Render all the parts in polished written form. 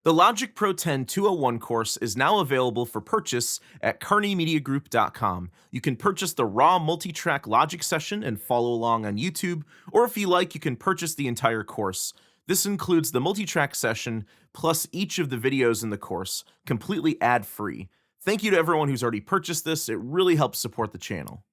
The Logic Pro 10 201 course is now available for purchase at kearneymediagroup.com. You can purchase the raw multi-track Logic session and follow along on YouTube, or if you like, you can purchase the entire course. This includes the multi-track session plus each of the videos in the course, completely ad-free. Thank you to everyone who's already purchased this. It really helps support the channel.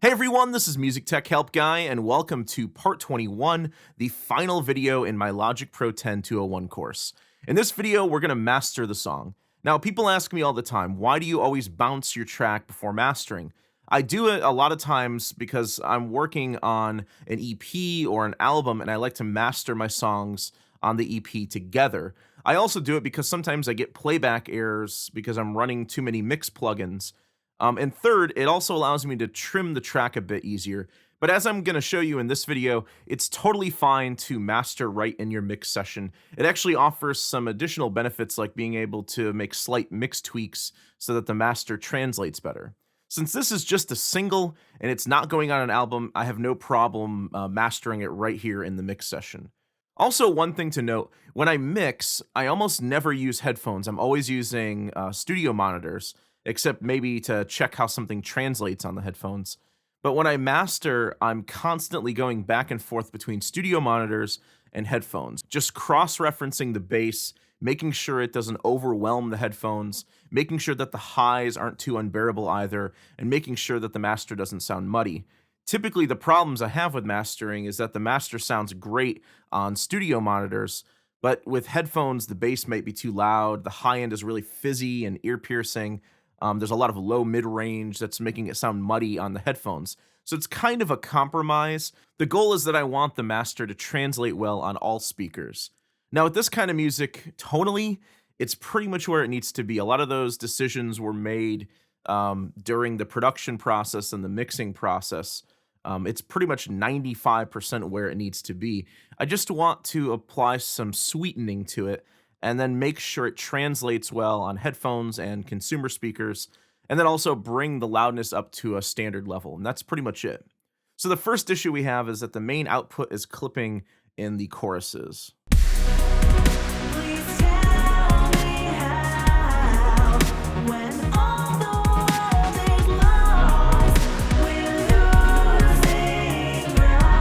Hey everyone, this is MusicTechHelpGuy, and welcome to part 21, the final video in my Logic Pro 10 201 course. In this video, we're going to master the song. Now, people ask me all the time, why do you always bounce your track before mastering? I do it a lot of times because I'm working on an EP or an album, and I like to master my songs on the EP together. I also do it because sometimes I get playback errors because I'm running too many mix plugins. And third, it also allows me to trim the track a bit easier. But as I'm going to show you in this video, it's totally fine to master right in your mix session. It actually offers some additional benefits like being able to make slight mix tweaks so that the master translates better. Since this is just a single and it's not going on an album, I have no problem mastering it right here in the mix session. Also, one thing to note, when I mix, I almost never use headphones. I'm always using studio monitors, except maybe to check how something translates on the headphones. But when I master, I'm constantly going back and forth between studio monitors and headphones, just cross-referencing the bass, making sure it doesn't overwhelm the headphones, making sure that the highs aren't too unbearable either, and making sure that the master doesn't sound muddy. Typically, the problems I have with mastering is that the master sounds great on studio monitors, but with headphones, the bass might be too loud, the high end is really fizzy and ear-piercing. There's a lot of low mid-range that's making it sound muddy on the headphones. So it's kind of a compromise. The goal is that I want the master to translate well on all speakers. Now, with this kind of music, tonally, it's pretty much where it needs to be. A lot of those decisions were made during the production process and the mixing process. It's pretty much 95% where it needs to be. I just want to apply some sweetening to it and then make sure it translates well on headphones and consumer speakers, and then also bring the loudness up to a standard level, and that's pretty much it. So the first issue we have is that the main output is clipping in the choruses. Please tell me how, when all the world is lost, we're losing ground.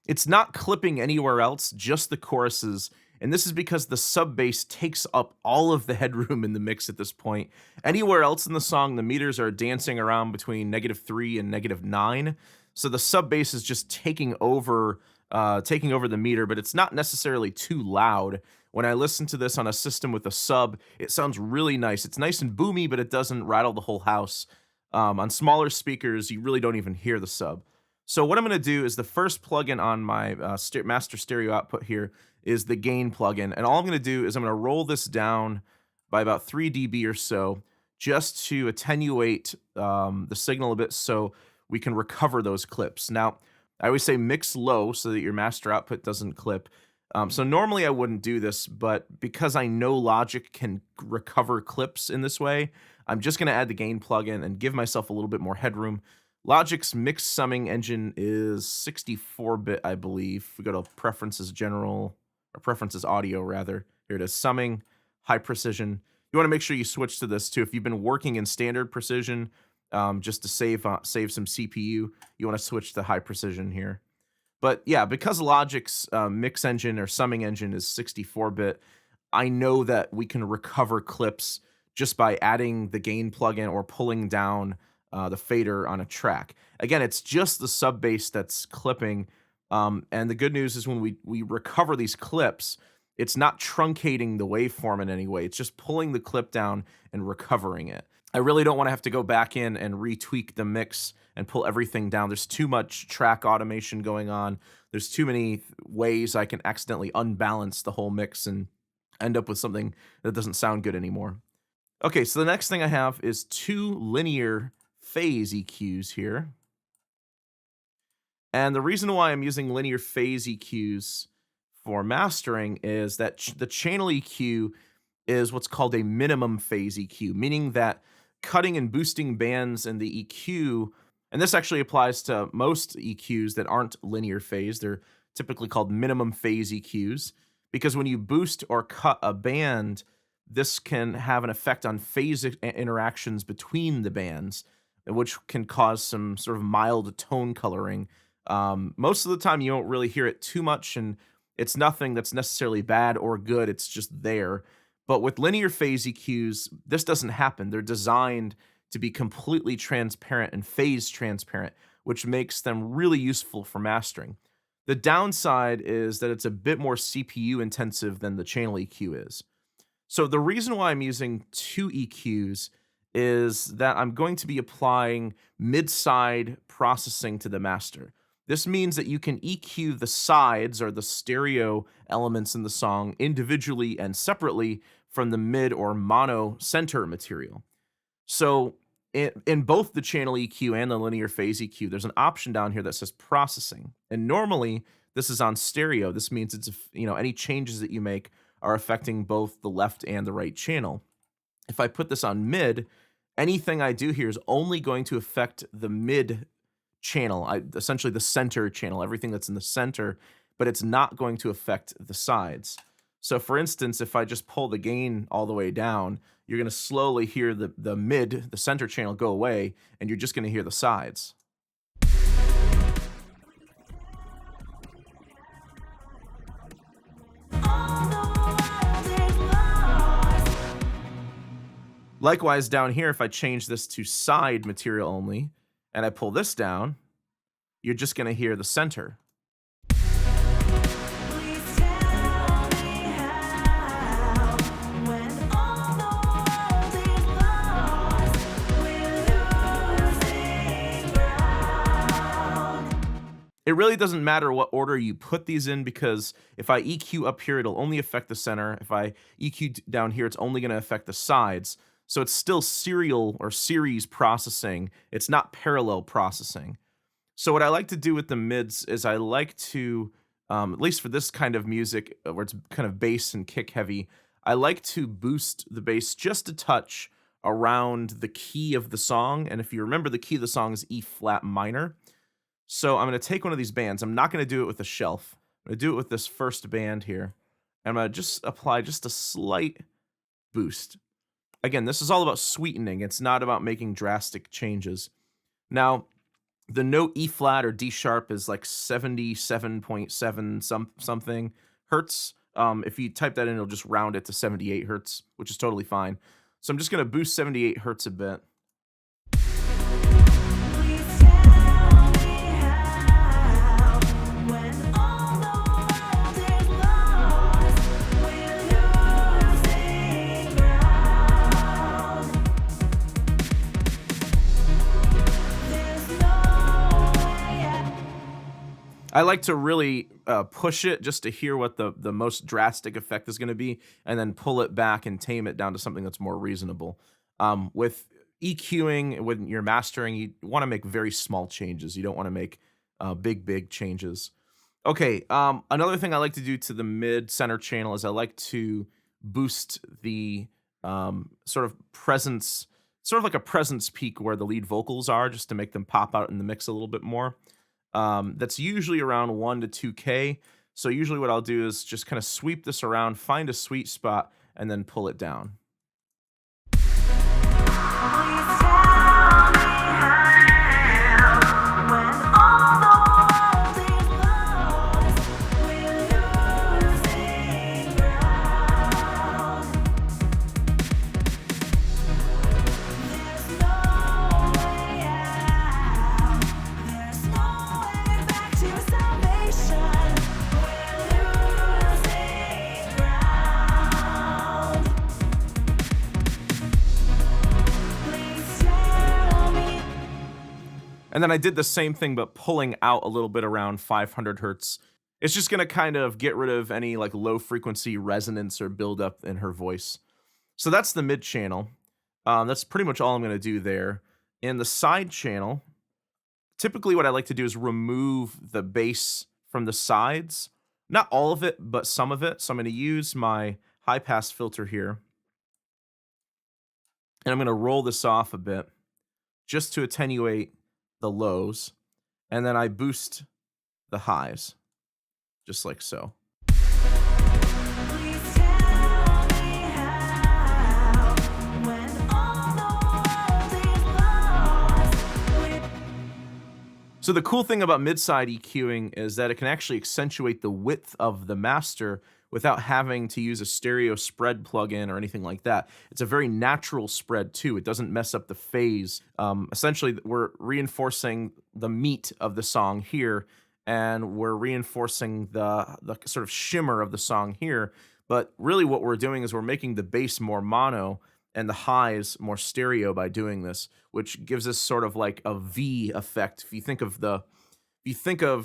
It's not clipping anywhere else, just the choruses, and this is because the sub bass takes up all of the headroom in the mix at this point. Anywhere else in the song, the meters are dancing around between -3 and -9, so the sub bass is just taking over the meter, but it's not necessarily too loud. When I listen to this on a system with a sub, it sounds really nice. It's nice and boomy, but it doesn't rattle the whole house. On smaller speakers, you really don't even hear the sub. So what I'm going to do is the first plugin on my master stereo output here is the gain plugin. And all I'm going to do is I'm going to roll this down by about 3 dB or so just to attenuate the signal a bit so we can recover those clips. Now, I always say mix low so that your master output doesn't clip. So normally I wouldn't do this, but because I know Logic can recover clips in this way, I'm just going to add the gain plugin and give myself a little bit more headroom. Logic's mix summing engine is 64-bit, I believe. We go to preferences general, or preferences audio rather. Here it is, summing, high precision. You want to make sure you switch to this too. If you've been working in standard precision, just to save some CPU, you want to switch to high precision here. But yeah, because Logic's mix engine or summing engine is 64-bit, I know that we can recover clips just by adding the gain plugin or pulling down the fader on a track. Again, it's just the sub bass that's clipping, and the good news is when we recover these clips, it's not truncating the waveform in any way. It's just pulling the clip down and recovering it. I really don't want to have to go back in and retweak the mix and pull everything down. There's too much track automation going on. There's too many ways I can accidentally unbalance the whole mix and end up with something that doesn't sound good anymore. Okay, so the next thing I have is 2 linear phase EQs here. And the reason why I'm using linear phase EQs for mastering is that the channel EQ is what's called a minimum phase EQ, meaning that cutting and boosting bands in the EQ, and this actually applies to most EQs that aren't linear phase, they're typically called minimum phase EQs, because when you boost or cut a band, this can have an effect on phase interactions between the bands, which can cause some sort of mild tone coloring. Most of the time, you don't really hear it too much, and it's nothing that's necessarily bad or good. It's just there. But with linear phase EQs, this doesn't happen. They're designed to be completely transparent and phase transparent, which makes them really useful for mastering. The downside is that it's a bit more CPU intensive than the channel EQ is. So the reason why I'm using two EQs is that I'm going to be applying mid-side processing to the master. This means that you can EQ the sides or the stereo elements in the song individually and separately from the mid or mono center material. So in both the channel EQ and the linear phase EQ, there's an option down here that says processing. And normally this is on stereo. This means it's, any changes that you make are affecting both the left and the right channel. If I put this on mid, anything I do here is only going to affect the mid channel, essentially the center channel, everything that's in the center, but it's not going to affect the sides. So for instance, if I just pull the gain all the way down, you're going to slowly hear the center channel go away, and you're just going to hear the sides. Likewise, down here, if I change this to side material only, and I pull this down, you're just going to hear the center. It really doesn't matter what order you put these in, because if I EQ up here, it'll only affect the center. If I EQ down here, it's only going to affect the sides. So it's still serial or series processing. It's not parallel processing. So what I like to do with the mids is I like to, at least for this kind of music where it's kind of bass and kick heavy, I like to boost the bass just a touch around the key of the song. And if you remember, the key of the song is E flat minor. So I'm going to take one of these bands. I'm not going to do it with a shelf. I'm going to do it with this first band here. And I'm going to just apply just a slight boost. Again, this is all about sweetening. It's not about making drastic changes. Now, the note E flat or D sharp is like 77.7 something hertz. If you type that in, it'll just round it to 78 hertz, which is totally fine. So I'm just going to boost 78 hertz a bit. I like to really push it just to hear what the most drastic effect is going to be, and then pull it back and tame it down to something that's more reasonable. With EQing, when you're mastering, you want to make very small changes. You don't want to make big changes. Okay, another thing I like to do to the mid-center channel is I like to boost the sort of presence, sort of like a presence peak where the lead vocals are, just to make them pop out in the mix a little bit more. That's usually around 1 to 2K. So usually what I'll do is just kind of sweep this around, find a sweet spot, and then pull it down. And then I did the same thing, but pulling out a little bit around 500 hertz. It's just going to kind of get rid of any like low frequency resonance or buildup in her voice. So that's the mid channel. That's pretty much all I'm going to do there. In the side channel, typically what I like to do is remove the bass from the sides. Not all of it, but some of it. So I'm going to use my high pass filter here. And I'm going to roll this off a bit just to attenuate the lows, and then I boost the highs. just like so. Please tell me how, when all the world is lost. So the cool thing about mid-side EQing is that it can actually accentuate the width of the master without having to use a stereo spread plugin or anything like that. It's a very natural spread too. It doesn't mess up the phase. Essentially, we're reinforcing the meat of the song here, and we're reinforcing the sort of shimmer of the song here. But really, what we're doing is we're making the bass more mono and the highs more stereo by doing this, which gives us sort of like a V effect. If you think of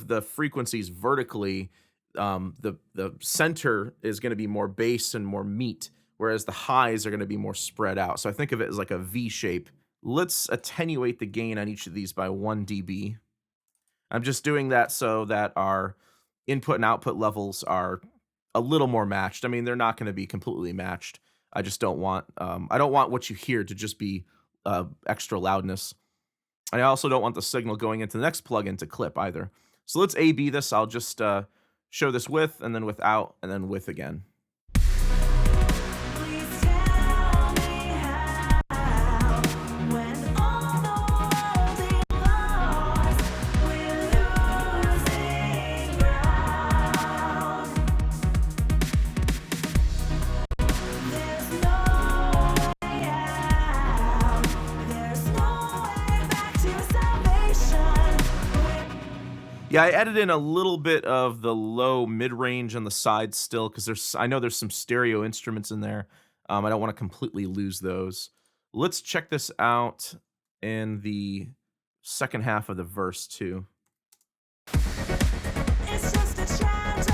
the frequencies vertically, the center is going to be more bass and more meat, whereas the highs are going to be more spread out. So I think of it as like a V shape. Let's attenuate the gain on each of these by 1 dB. I'm just doing that so that our input and output levels are a little more matched. I mean, they're not going to be completely matched. I just don't want I don't want what you hear to just be extra loudness. I also don't want the signal going into the next plugin to clip either. So let's A/B this. I'll just show this with, and then without, and then with again. Please tell me how, when all the world is lost, we're losing ground. There's no way out. There's no way back to salvation. Yeah, I added in a little bit of the low mid-range on the side still because I know there's some stereo instruments in there. I don't want to completely lose those. Let's check this out in the second half of the verse too. It's just a tragedy.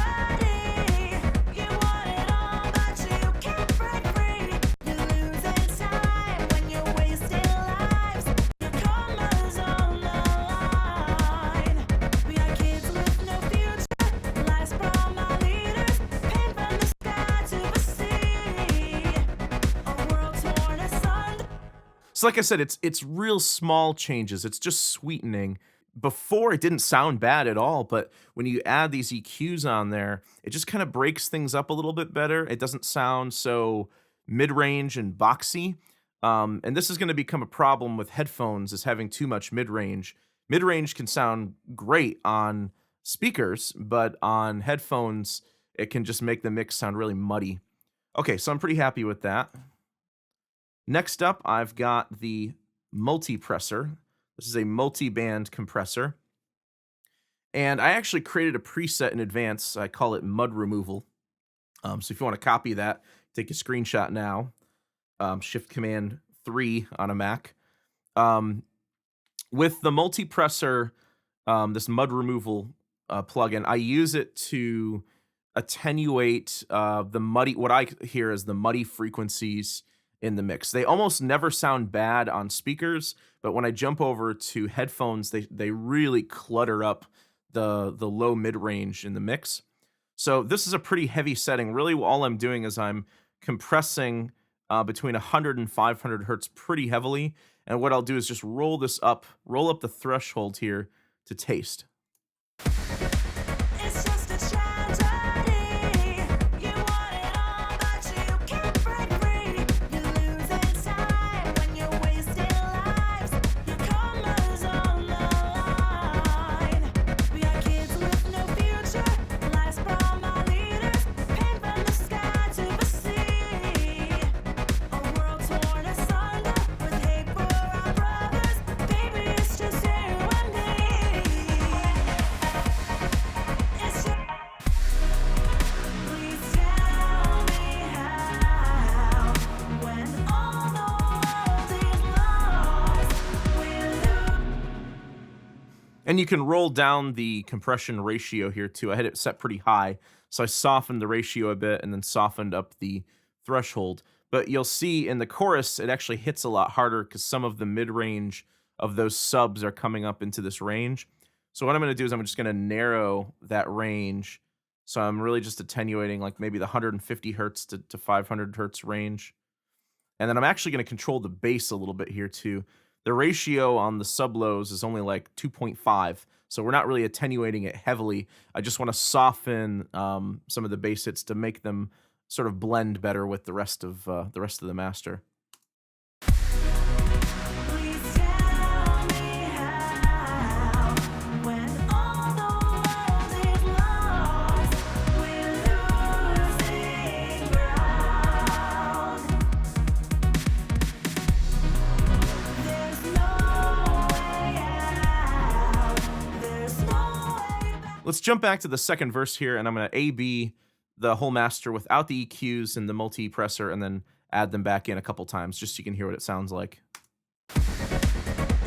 You want it all, but you can't break free. You're losing time when you're wasting lives. Your karma's on the line. We are kids with no future. Lies from our leaders. Pain from the sky to the sea. A world torn asunder. So like I said, it's real small changes. It's just sweetening. Before it didn't sound bad at all, but when you add these EQs on there, it just kind of breaks things up a little bit better. It doesn't sound so mid-range and boxy. And this is going to become a problem with headphones, is having too much mid-range. Mid-range can sound great on speakers, but on headphones, it can just make the mix sound really muddy. Okay, so I'm pretty happy with that. Next up, I've got the multipressor. This is a multi-band compressor. And I actually created a preset in advance. I call it mud removal. So if you want to copy that, take a screenshot now. Shift Command 3 on a Mac. With the multipressor, this mud removal plugin, I use it to attenuate the muddy, what I hear as the muddy frequencies in the mix. They almost never sound bad on speakers, but when I jump over to headphones, they really clutter up the low mid-range in the mix. So this is a pretty heavy setting. Really, all I'm doing is I'm compressing between 100 and 500 hertz pretty heavily. And what I'll do is just roll up the threshold here to taste. It's just a tragedy. You want it all, but you can't break free. You're losing time when you're wasting lives. Your karma's on the line. We are kids with no future. Lies from our leaders. Pain from the sky to the sea. A world torn asunder with hate for our brothers. Baby, it's just you and me. It's just. Please tell me how, when all the world is lost, we're And you can roll down the compression ratio here too. I had it set pretty high, so I softened the ratio a bit and then softened up the threshold. But you'll see in the chorus, it actually hits a lot harder because some of the mid-range of those subs are coming up into this range. So what I'm going to do is I'm just going to narrow that range. So I'm really just attenuating like maybe the 150 hertz to 500 hertz range. And then I'm actually going to control the bass a little bit here too. The ratio on the sub lows is only like 2.5. So we're not really attenuating it heavily. I just want to soften some of the bass hits to make them sort of blend better with the rest of the master. Please tell me how, when all the world is lost, we're losing ground. There's no way out. There's no way back. Let's jump back to the second verse here, and I'm going to A-B the whole master without the EQs and the multi-presser, and then add them back in a couple times just so you can hear what it sounds like.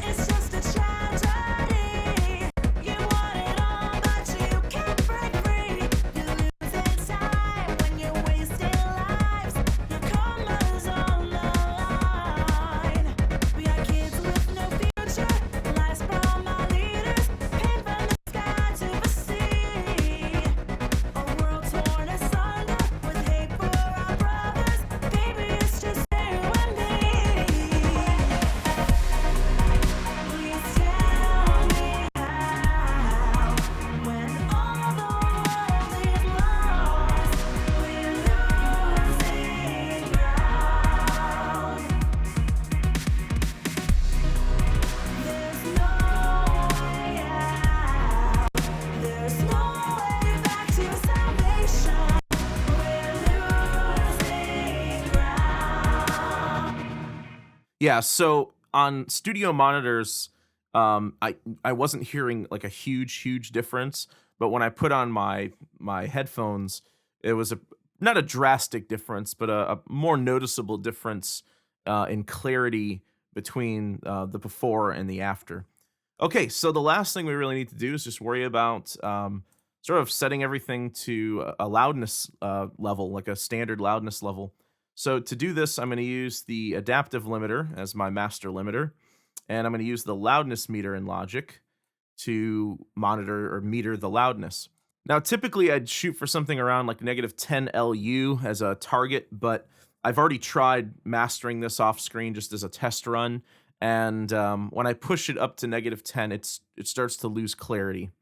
It's just a tragedy. You want it all, but you can't break free. You lose inside when you're wasting lives. Your karma's on the line. We are kids with no future. Lies from our leaders. Pain from the sky to the sea. A world torn asunder with hate for our brothers. Baby, it's just you and me. Please tell me how, when all the world is lost, we're losing ground. There's no way out. There's no way back to salvation. We're losing ground. Yeah, so on studio monitors, I wasn't hearing like a huge difference, but when I put on my headphones, it was not a drastic difference, but a more noticeable difference in clarity between the before and the after. Okay, so the last thing we really need to do is just worry about sort of setting everything to a loudness level, like a standard loudness level. So to do this, I'm going to use the adaptive limiter as my master limiter, and I'm going to use the loudness meter in Logic to monitor or meter the loudness. Now, typically I'd shoot for something around like negative 10 LU as a target, but I've already tried mastering this off screen just as a test run, and when I push it up to negative 10, it starts to lose clarity.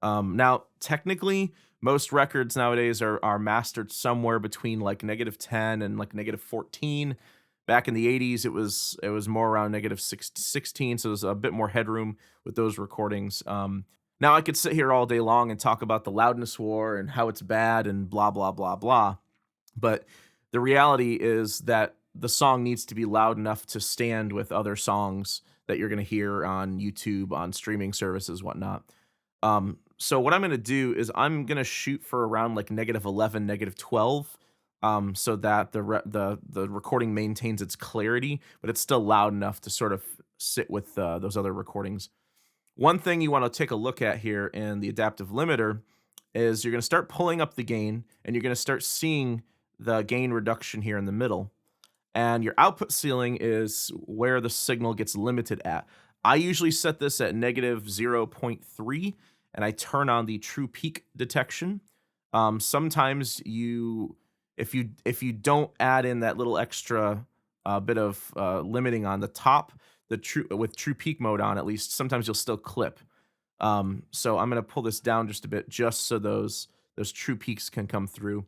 Now, technically, most records nowadays are mastered somewhere between like negative 10 and like negative 14. Back in the 80s, it was more around negative 16, so there's a bit more headroom with those recordings. Now, I could sit here all day long and talk about the loudness war and how it's bad and blah, blah, blah, blah. But the reality is that the song needs to be loud enough to stand with other songs that you're going to hear on YouTube, on streaming services, whatnot. So what I'm going to do is I'm going to shoot for around like negative 11, negative 12, so that the recording maintains its clarity, but it's still loud enough to sort of sit with those other recordings. One thing you want to take a look at here in the adaptive limiter is you're going to start pulling up the gain, and you're going to start seeing the gain reduction here in the middle. And your output ceiling is where the signal gets limited at. I usually set this at negative 0.3, and I turn on the true peak detection. Sometimes if you don't add in that little extra bit of limiting on the top, with true peak mode on, at least sometimes you'll still clip. So I'm going to pull this down just a bit, just so those true peaks can come through.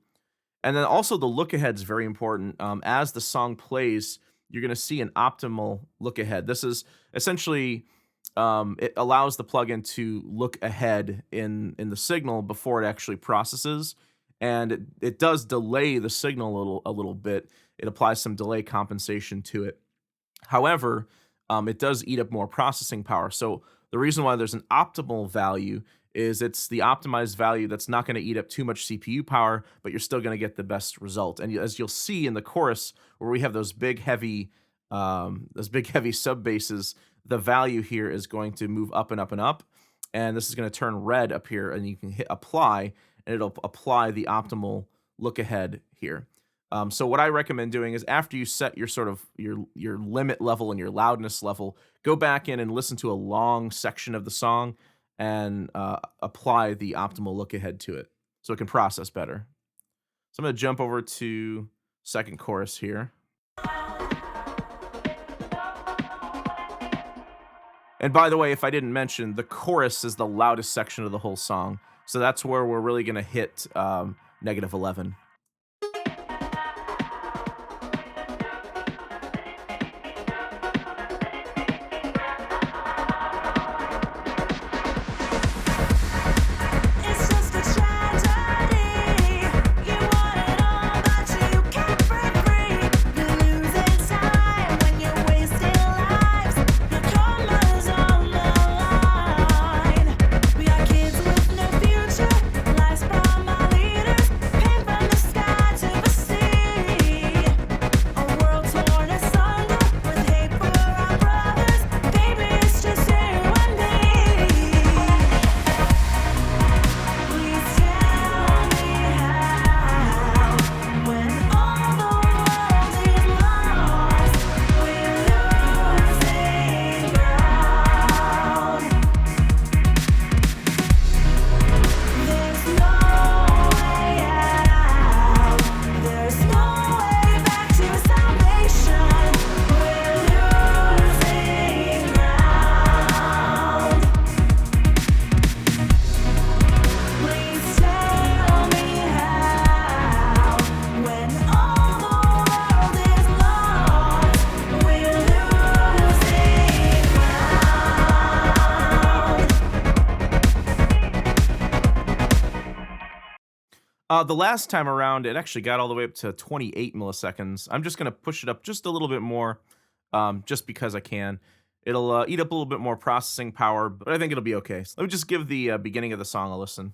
And then also the look ahead is very important. As the song plays, you're going to see an optimal look ahead. This is essentially it allows the plugin to look ahead in the signal before it actually processes, and it does delay the signal a little bit. It applies some delay compensation to it. However, it does eat up more processing power. So the reason why there's an optimal value is it's the optimized value that's not going to eat up too much CPU power, but you're still going to get the best result. And as you'll see in the chorus, where we have those big heavy sub basses, the value here is going to move up and up and up, and this is going to turn red up here, and you can hit apply, and it'll apply the optimal look ahead here. So what I recommend doing is after you set your sort of your limit level and your loudness level, go back in and listen to a long section of the song and apply the optimal look ahead to it so it can process better. So I'm going to jump over to second chorus here. And by the way, if I didn't mention, the chorus is the loudest section of the whole song. So that's where we're really going to hit -11. It's just a tragedy. You want it all, but you can't break free. You're losing time when you're wasting lives. Your karma's on the line. We are kids with no future. Lies from our leaders. Pain from the sky to the sea. A world torn asunder with hate for our brothers. Baby, it's just you and me. Please tell me how, when all the world is lost, we're losing ground. There's no way out. There's no way back to salvation. We're losing ground. Please tell me how, when all the world is lost, we're losing ground. The last time around, it actually got all the way up to 28 milliseconds. I'm just going to push it up just a little bit more, just because I can. It'll eat up a little bit more processing power, but I think it'll be okay. So let me just give the beginning of the song a listen.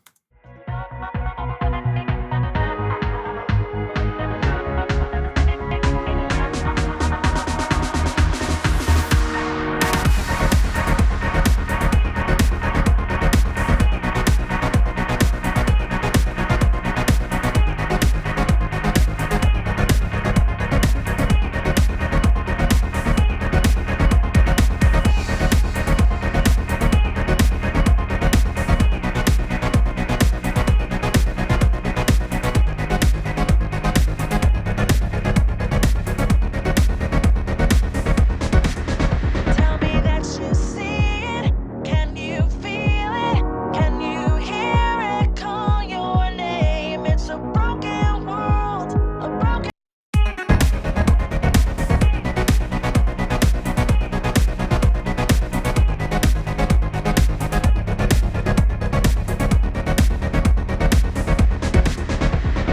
Tell me that you see it. Can you feel it? Can you hear it call your name? It's a broken world, a broken.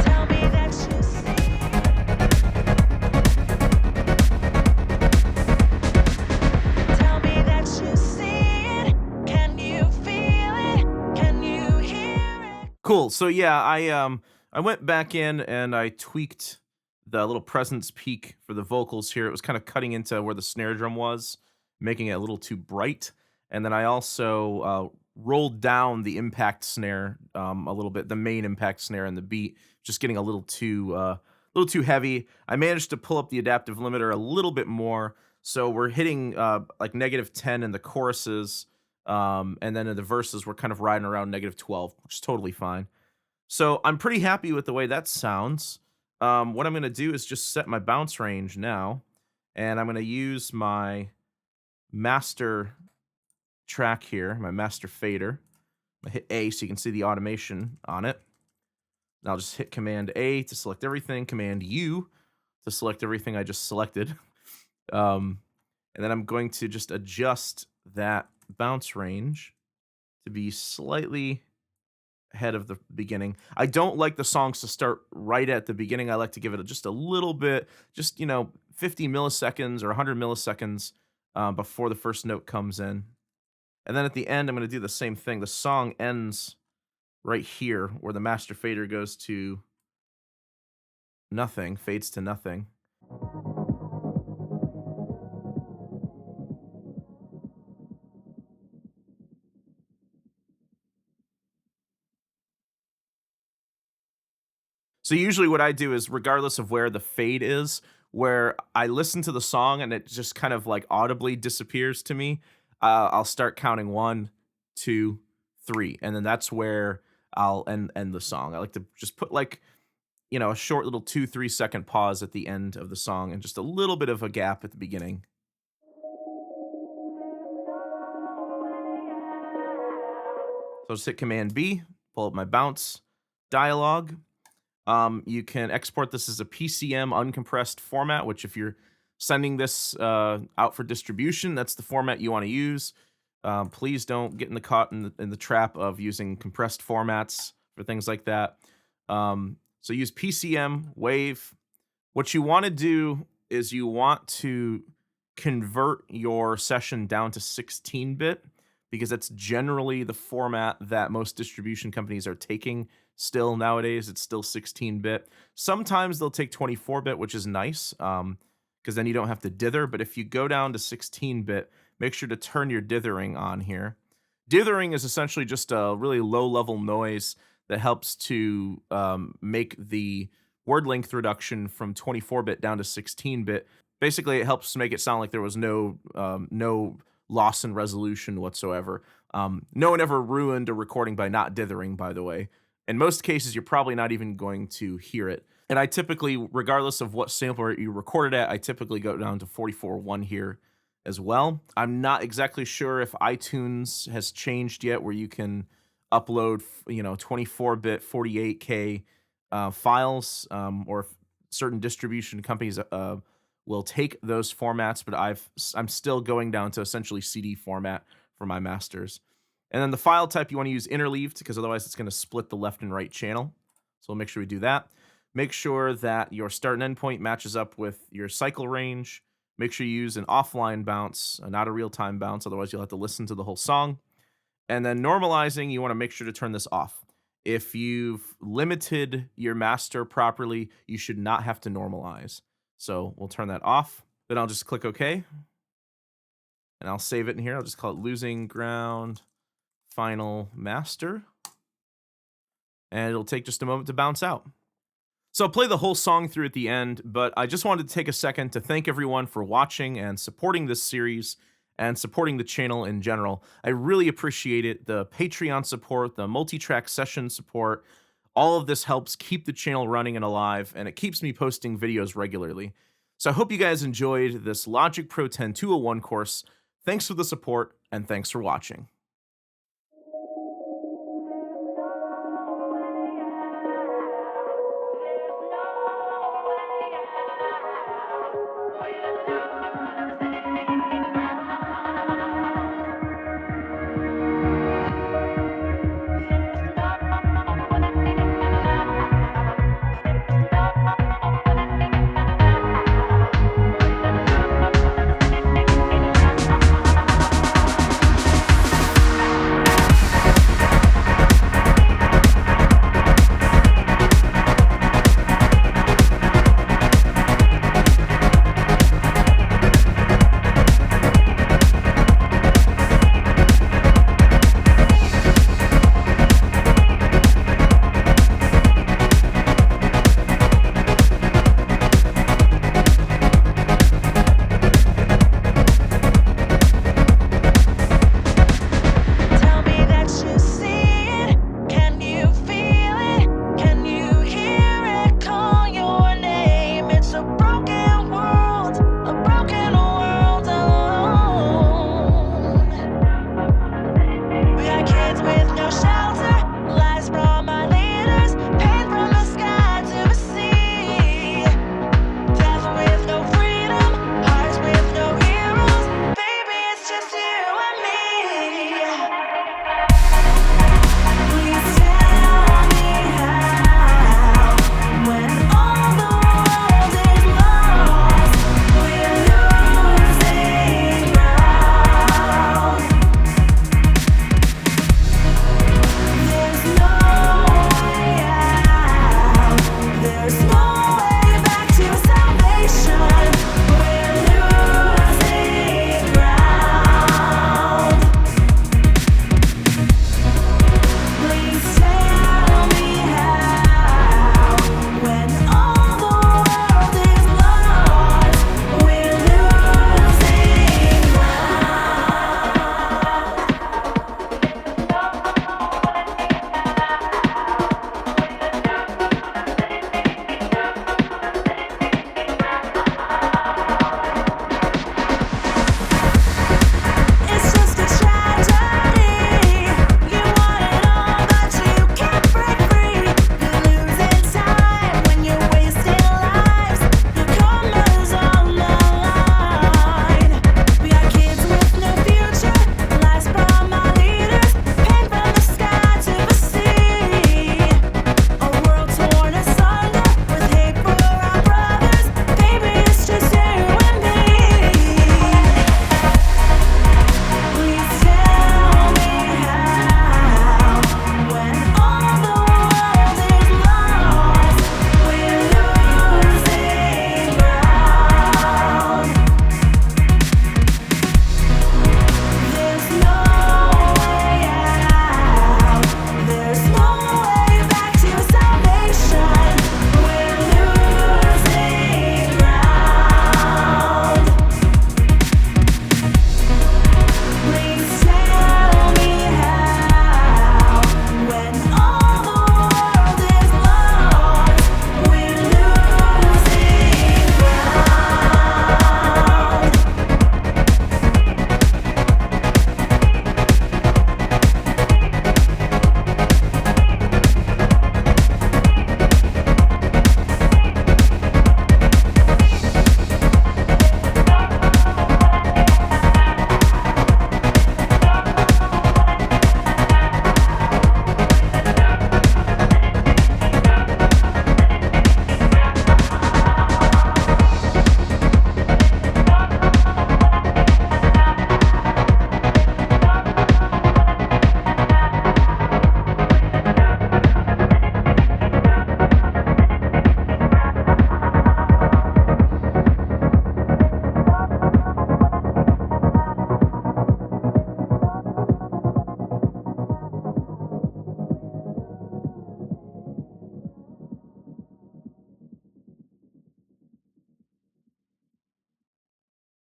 Tell me that you see it. Tell me that you see it. Can you feel it? Can you hear it? Cool. So yeah, I went back in and I tweaked the little presence peak for the vocals here. It was kind of cutting into where the snare drum was, making it a little too bright. And then I also rolled down the impact snare a little bit, the main impact snare and the beat, just getting a little too heavy. I managed to pull up the adaptive limiter a little bit more, so we're hitting like -10 in the choruses, and then in the verses we're kind of riding around -12, which is totally fine. So I'm pretty happy with the way that sounds. What I'm going to do is just set my bounce range now, and I'm going to use my master track here, my master fader. I hit A so you can see the automation on it. And I'll just hit Command A to select everything, Command U to select everything I just selected. And then I'm going to just adjust that bounce range to be slightly ahead of the beginning. I don't like the songs to start right at the beginning. I like to give it just a little bit, just 50 milliseconds or 100 milliseconds before the first note comes in. And then at the end, I'm going to do the same thing. The song ends right here where the master fader goes to nothing, fades to nothing. So usually what I do is regardless of where the fade is, where I listen to the song and it just kind of like audibly disappears to me, I'll start counting 1, 2, 3, and then that's where I'll end the song. I like to just put like a short little 2-3 second pause at the end of the song and just a little bit of a gap at the beginning. So I'll just hit Command B, pull up my bounce dialog. You can export this as a PCM uncompressed format, which if you're sending this out for distribution, that's the format you want to use. Please don't get caught in the trap of using compressed formats for things like that. So use PCM, WAV. What you want to do is you want to convert your session down to 16-bit because that's generally the format that most distribution companies are taking still nowadays. It's still 16-bit. Sometimes they'll take 24-bit, which is nice because then you don't have to dither. But if you go down to 16-bit, make sure to turn your dithering on here. Dithering is essentially just a really low-level noise that helps to make the word length reduction from 24-bit down to 16-bit. Basically, it helps make it sound like there was no loss in resolution whatsoever. No one ever ruined a recording by not dithering, by the way. In most cases, you're probably not even going to hear it. And I typically, regardless of what sampler you recorded at, I typically go down to 44.1 here as well. I'm not exactly sure if iTunes has changed yet where you can upload, 24-bit 48K files, or if certain distribution companies will take those formats, but I'm still going down to essentially CD format for my masters. And then the file type you want to use interleaved because otherwise it's going to split the left and right channel. So we'll make sure we do that. Make sure that your start and end point matches up with your cycle range. Make sure you use an offline bounce, not a real-time bounce, otherwise you'll have to listen to the whole song. And then normalizing, you want to make sure to turn this off. If you've limited your master properly, you should not have to normalize. So we'll turn that off. Then I'll just click OK. And I'll save it in here. I'll just call it Losing Ground Final Master. And it'll take just a moment to bounce out. So I'll play the whole song through at the end, but I just wanted to take a second to thank everyone for watching and supporting this series and supporting the channel in general. I really appreciate it. The Patreon support, the multi-track session support, all of this helps keep the channel running and alive, and it keeps me posting videos regularly. So I hope you guys enjoyed this Logic Pro 10 201 course. Thanks for the support, and thanks for watching.